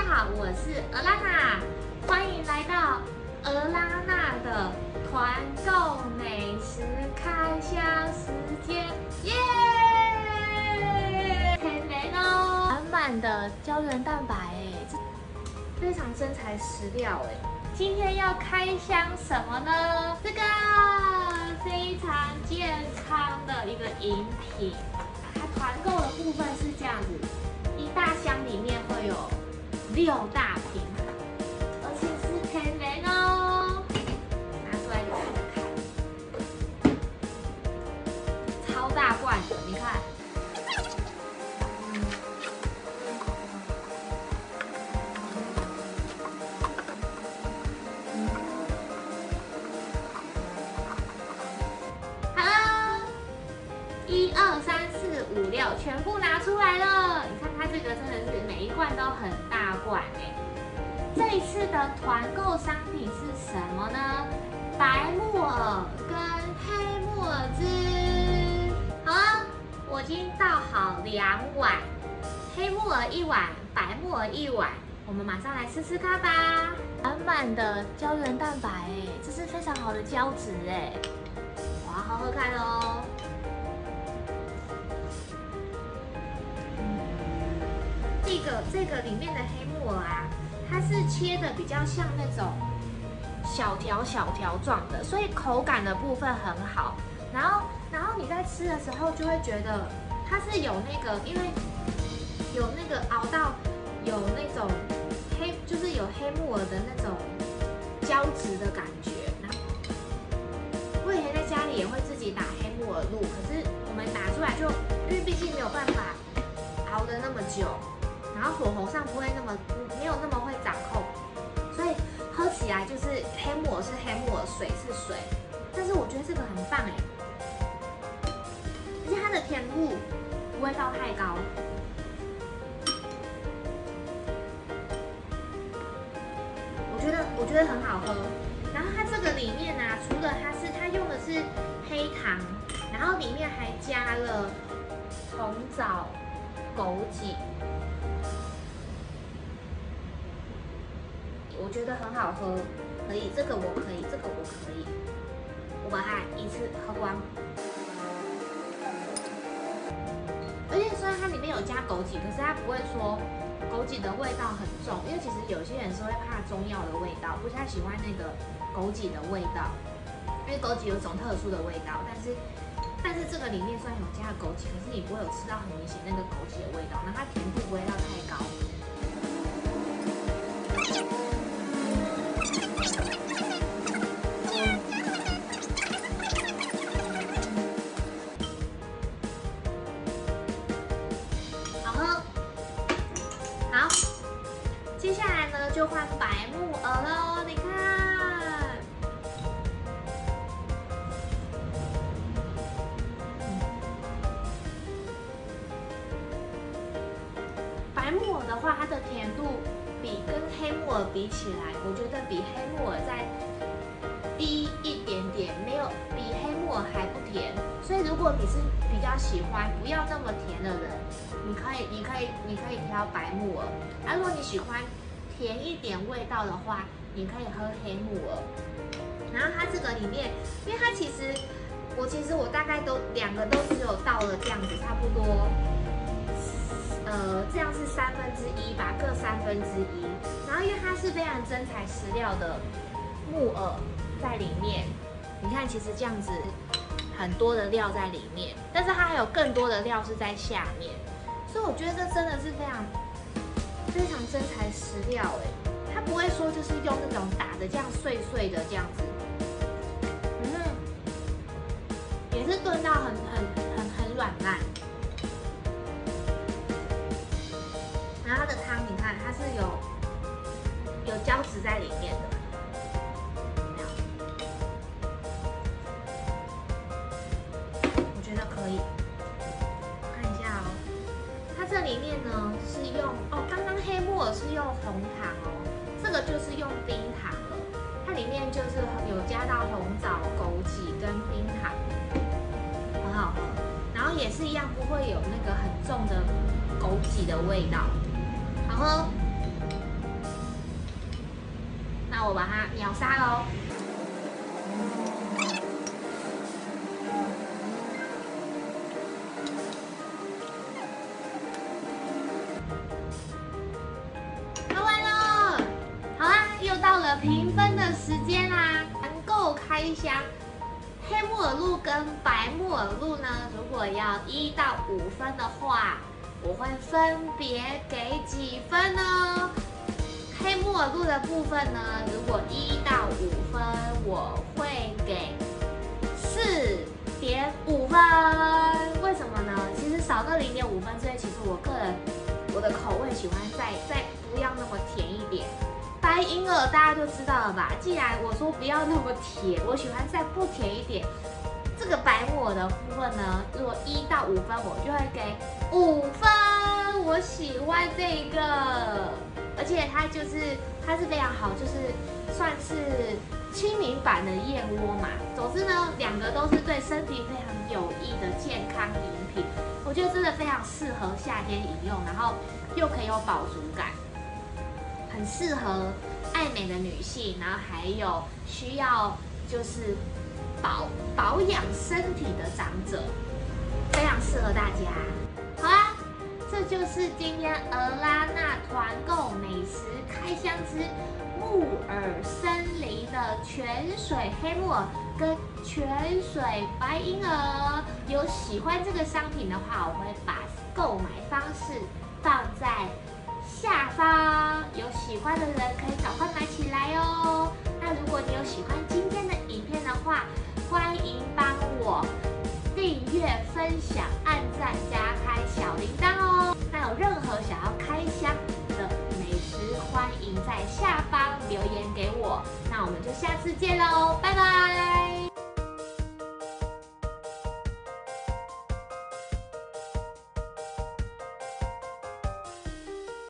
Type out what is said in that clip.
好，我是俄拉娜，欢迎来到俄拉娜的团购美食开箱时间，耶！天雷哦，满满的胶原蛋白这非常真材实料今天要开箱什么呢？这个非常健康的一个饮品，它团购的部分是这样子，一大箱里面会有6大瓶，而且是天然哦。拿出来给你看，超大罐的，你看。1、2、3、4、5、6，全部拿出来了。你看它这个真的是每一罐都很大罐这一次的团购商品是什么呢？白木耳跟黑木耳汁。好了，我已经倒好2碗，黑木耳1碗，白木耳1碗。我们马上来试试看吧。满满的胶原蛋白这是非常好的胶质我要好好看哦。这个里面的黑木耳它是切的比较像那种小条状的，所以口感的部分很好。然后你在吃的时候就会觉得它是有那个，因为有那个熬到有那种就是有黑木耳的那种胶质的感觉。我以前在家里也会自己打黑木耳露，可是我们打出来就因为毕竟没有办法熬得那么久。然后火候上没有那么会掌控，所以喝起来就是黑木耳是黑木耳，水是水。但是我觉得这个很棒而且它的甜度不会到太高。我觉得很好喝。然后它这个里面除了它用的是黑糖，然后里面还加了红枣、枸杞。我觉得很好喝，可以，这个我可以，我把它一次喝光。而且虽然它里面有加枸杞，可是它不会说枸杞的味道很重，因为其实有些人是会怕中药的味道，不太喜欢那个枸杞的味道，因为枸杞有一种特殊的味道，但是这个里面虽然有加枸杞，可是你不会有吃到很明显那个枸杞的味道，那它甜度不会到太高。接下来呢，就换白木耳喽。你看，白木耳的话，它的甜度跟黑木耳比起来，我觉得比黑木耳再低一点点，没有比黑木耳还不甜。所以如果你是比较喜欢不要那么甜的人，你可以挑白木耳。如果你喜欢甜一点味道的话，你可以喝黑木耳。然后它这个里面，因为它其实我大概2个都只有倒了这样子，差不多，这样是1/3吧，各1/3。然后因为它是非常真材实料的木耳在里面，你看其实这样子很多的料在里面，但是它还有更多的料是在下面，所以我觉得这真的是非常真材实料它不会说就是用那种打的这样碎碎的这样子，也是炖到很软烂。然后它的汤你看它是有胶质在里面的，我觉得可以。看一下它这里面呢是用刚刚黑木耳是用红糖这个就是用冰糖了。它里面就是有加到红枣、枸杞跟冰糖，很好喝。然后也是一样，不会有那个很重的枸杞的味道，好喝。我把它秒杀喽。喝完了，好啦，又到了评分的时间啦，团购开箱。黑木耳露跟白木耳露呢，如果要1到5分的话，我会分别给几分呢？黑木耳露的部分呢，如果1到5分，我会给4.5分。为什么呢？其实少个0.5分，所以其实我个人我的口味喜欢再不要那么甜一点。白银耳大家就知道了吧？既然我说不要那么甜，我喜欢再不甜一点。这个白木耳的部分呢，如果1到5分，我就会给5分。我喜欢这个，而且它是非常好，就是算是亲民版的燕窝嘛。总之呢，两个都是对身体非常有益的健康饮品，我觉得真的非常适合夏天饮用，然后又可以有饱足感。很适合爱美的女性，然后还有需要就是保养身体的长者，非常适合大家。好啦，这就是今天俄拉娜团购美食开箱之木耳森林的泉水黑木耳跟泉水白银耳。有喜欢这个商品的话，我会把购买方式放在下方，有喜欢的人可以赶快买起来哦。那如果你有喜欢今天的影片的话，欢迎帮我订阅、分享、按赞、加开小铃铛哦。那有任何想要开箱的美食，欢迎在下方留言给我。那我们就下次见喽，拜拜。